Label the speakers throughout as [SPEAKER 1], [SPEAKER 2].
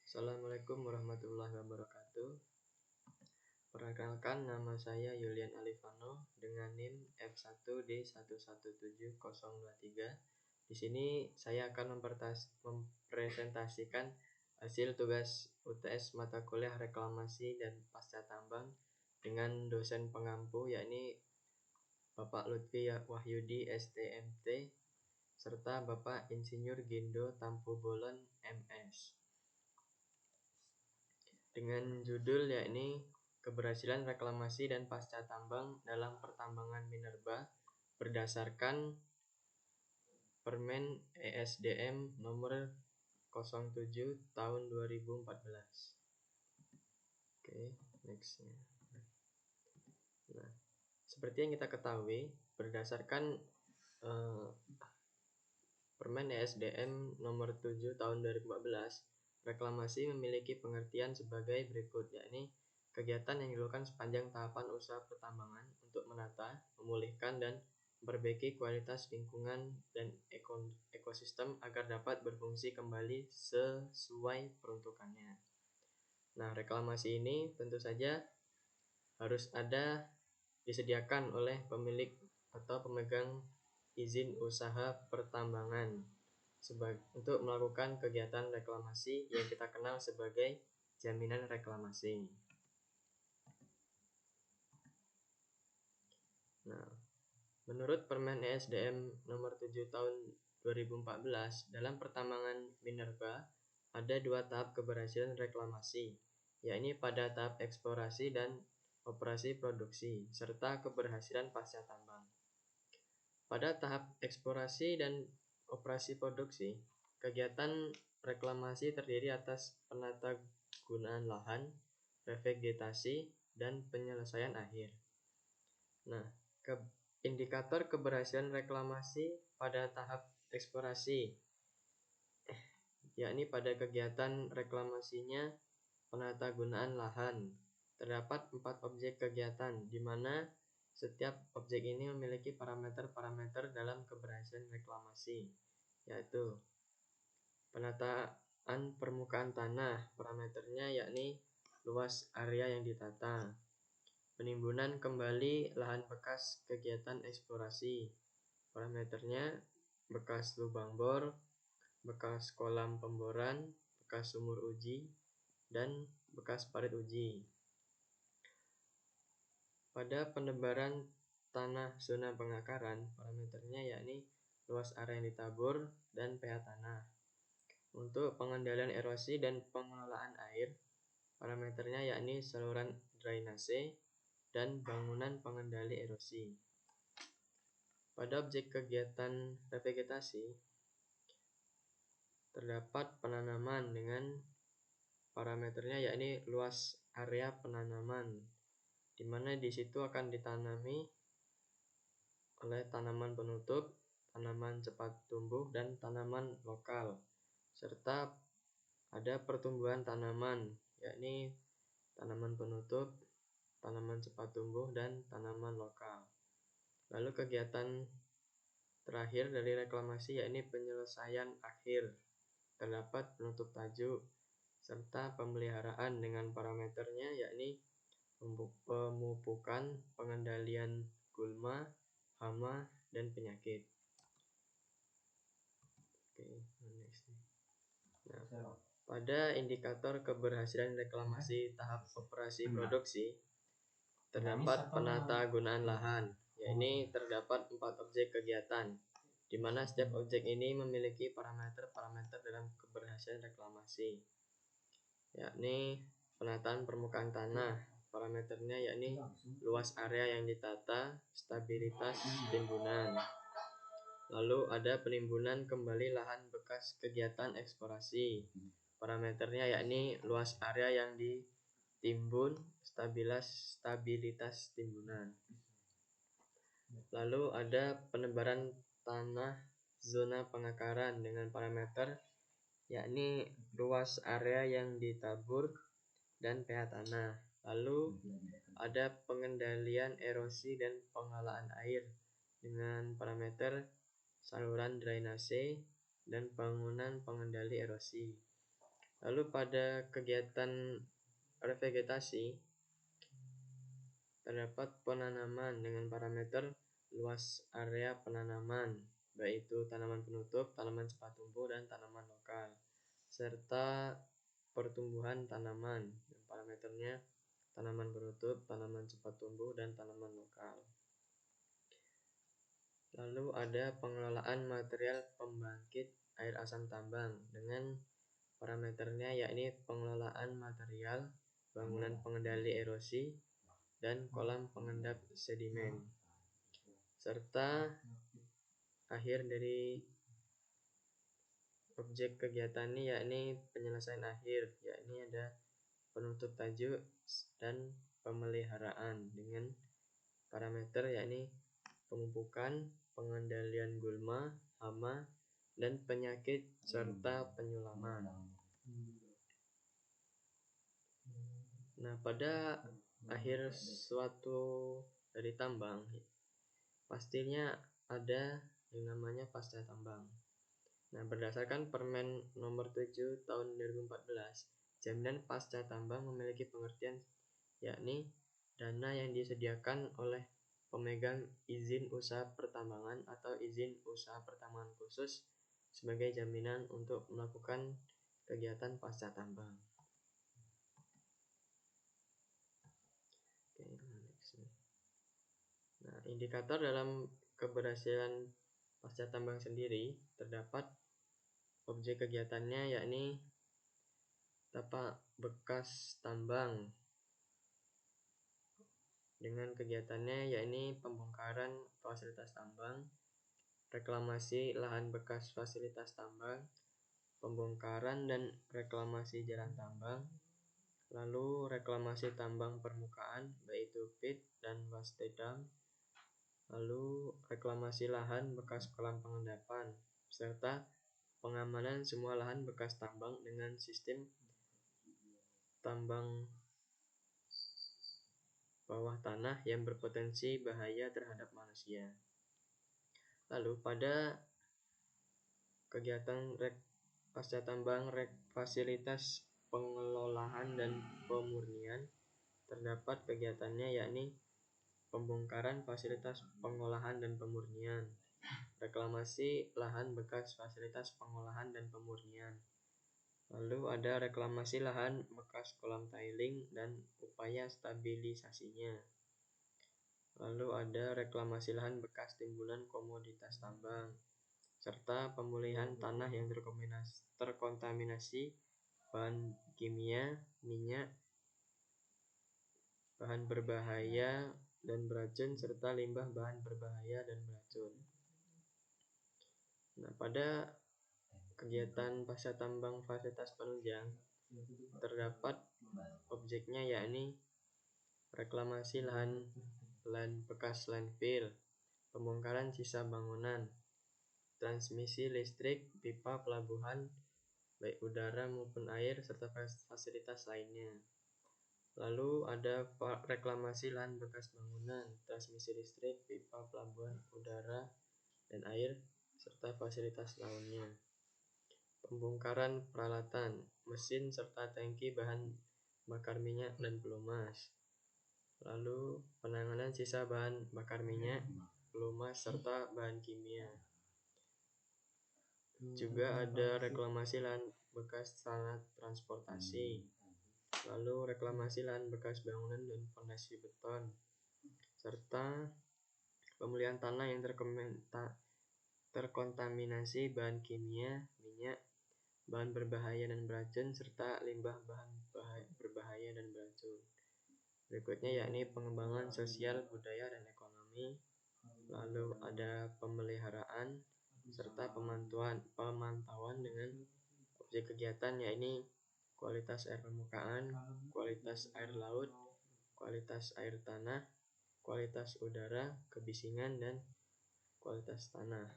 [SPEAKER 1] Assalamualaikum warahmatullahi wabarakatuh. Perkenalkan, nama saya Yulian Alifano dengan NIM F1D117023. Di sini saya akan mempresentasikan hasil tugas UTS mata kuliah reklamasi dan pasca tambang dengan dosen pengampu, yakni Bapak Lutfi Wahyudi STMT serta Bapak Insinyur Gindo Tampu Bolon MS. Dengan judul yakni Keberhasilan Reklamasi dan Pasca Tambang dalam Pertambangan Minerba berdasarkan Permen ESDM nomor 07 tahun 2014. Oke, nextnya. Nah, seperti yang kita ketahui, berdasarkan Permen ESDM nomor 7 tahun 2014, reklamasi memiliki pengertian sebagai berikut, yakni kegiatan yang dilakukan sepanjang tahapan usaha pertambangan untuk menata, memulihkan, dan memperbaiki kualitas lingkungan dan ekosistem agar dapat berfungsi kembali sesuai peruntukannya. Nah, reklamasi ini tentu saja harus disediakan oleh pemilik atau pemegang izin usaha pertambangan untuk melakukan kegiatan reklamasi yang kita kenal sebagai jaminan reklamasi. Nah, menurut Permen ESDM nomor 7 tahun 2014, dalam pertambangan minerba ada 2 tahap keberhasilan reklamasi, yakni pada tahap eksplorasi dan operasi produksi, serta keberhasilan pasca tambang. Pada tahap eksplorasi dan operasi produksi, kegiatan reklamasi terdiri atas penata gunaan lahan, revegetasi, dan penyelesaian akhir. Nah, indikator keberhasilan reklamasi pada tahap eksplorasi, yakni pada kegiatan reklamasinya penata gunaan lahan, terdapat 4 objek kegiatan, di mana setiap objek ini memiliki parameter-parameter dalam keberhasilan reklamasi, yaitu penataan permukaan tanah, parameternya yakni luas area yang ditata. Penimbunan kembali lahan bekas kegiatan eksplorasi, parameternya bekas lubang bor, bekas kolam pemboran, bekas sumur uji, dan bekas parit uji. Pada penebaran tanah zona pengakaran, parameternya yakni luas area yang ditabur dan pH tanah. Untuk pengendalian erosi dan pengelolaan air, parameternya yakni saluran drainase dan bangunan pengendali erosi. Pada objek kegiatan revegetasi, terdapat penanaman dengan parameternya yakni luas area penanaman, di mana di situ akan ditanami oleh tanaman penutup, tanaman cepat tumbuh, dan tanaman lokal, serta ada pertumbuhan tanaman, yakni tanaman penutup, tanaman cepat tumbuh, dan tanaman lokal. Lalu kegiatan terakhir dari reklamasi yakni penyelesaian akhir, terdapat penutup tajuk, serta pemeliharaan dengan parameternya yakni pemupukan, pengendalian gulma, hama, dan penyakit. Nah, pada indikator keberhasilan reklamasi tahap operasi produksi, terdapat penata gunaan lahan, yakni terdapat 4 objek kegiatan, di mana setiap objek ini memiliki parameter-parameter dalam keberhasilan reklamasi, yakni penataan permukaan tanah, parameternya yakni luas area yang ditata, stabilitas timbunan. Lalu ada penimbunan kembali lahan bekas kegiatan eksplorasi, parameternya yakni luas area yang ditimbun, stabilitas timbunan. Lalu ada penebaran tanah zona pengakaran dengan parameter yakni luas area yang ditabur dan pH tanah. Lalu ada pengendalian erosi dan pengelolaan air dengan parameter saluran drainase dan bangunan pengendali erosi. Lalu pada kegiatan revegetasi terdapat penanaman dengan parameter luas area penanaman, baik itu tanaman penutup, tanaman cepat tumbuh, dan tanaman lokal, serta pertumbuhan tanaman yang parameternya tanaman penutup, tanaman cepat tumbuh, dan tanaman lokal. Lalu ada pengelolaan material pembangkit air asam tambang dengan parameternya yakni pengelolaan material, bangunan pengendali erosi, dan kolam pengendap sedimen. Serta akhir dari objek kegiatan ini yakni penyelesaian akhir, yakni ada penutup tajuk dan pemeliharaan dengan parameter yakni pemupukan, pengendalian gulma, hama, dan penyakit serta penyulaman. Nah, pada akhir suatu dari tambang pastinya ada yang namanya pasca tambang. Nah, berdasarkan Permen nomor 7 tahun 2014, jaminan pasca tambang memiliki pengertian yakni dana yang disediakan oleh pemegang izin usaha pertambangan atau izin usaha pertambangan khusus sebagai jaminan untuk melakukan kegiatan pasca tambang. Nah, indikator dalam keberhasilan pasca tambang sendiri terdapat objek kegiatannya yakni tapak bekas tambang dengan kegiatannya yakni pembongkaran fasilitas tambang, reklamasi lahan bekas fasilitas tambang, pembongkaran dan reklamasi jalan tambang, lalu reklamasi tambang permukaan baik itu pit dan waste dump, lalu reklamasi lahan bekas kolam pengendapan, serta pengamanan semua lahan bekas tambang dengan sistem tambang bawah tanah yang berpotensi bahaya terhadap manusia. Lalu pada kegiatan pasca tambang fasilitas pengelolaan dan pemurnian terdapat kegiatannya yakni pembongkaran fasilitas pengolahan dan pemurnian, reklamasi lahan bekas fasilitas pengolahan dan pemurnian, lalu ada reklamasi lahan bekas kolam tiling dan upaya stabilisasinya, lalu ada reklamasi lahan bekas timbulan komoditas tambang, serta pemulihan tanah yang terkontaminasi bahan kimia, minyak, bahan berbahaya dan beracun, serta limbah bahan berbahaya dan beracun. Nah, pada kegiatan pasca tambang fasilitas penunjang terdapat objeknya yakni reklamasi lahan bekas landfill, pembongkaran sisa bangunan, transmisi listrik, pipa pelabuhan baik udara maupun air, serta fasilitas lainnya. Lalu ada reklamasi lahan bekas bangunan, transmisi listrik, pipa pelabuhan udara dan air, serta fasilitas lainnya. Pembongkaran peralatan, mesin serta tangki bahan bakar minyak dan pelumas. Lalu penanganan sisa bahan bakar minyak, pelumas serta bahan kimia. Juga ada reklamasi lahan bekas tanah transportasi. Lalu reklamasi lahan bekas bangunan dan fondasi beton, serta pemulihan tanah yang terkontaminasi bahan kimia, minyak, bahan berbahaya dan beracun, serta limbah bahan berbahaya dan beracun. Berikutnya yakni pengembangan sosial, budaya, dan ekonomi. Lalu ada pemeliharaan serta pemantauan dengan objek kegiatan yakni kualitas air permukaan, kualitas air laut, kualitas air tanah, kualitas udara, kebisingan, dan kualitas tanah.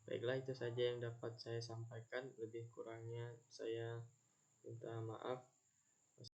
[SPEAKER 1] Baiklah, itu saja yang dapat saya sampaikan. Lebih kurangnya saya minta maaf.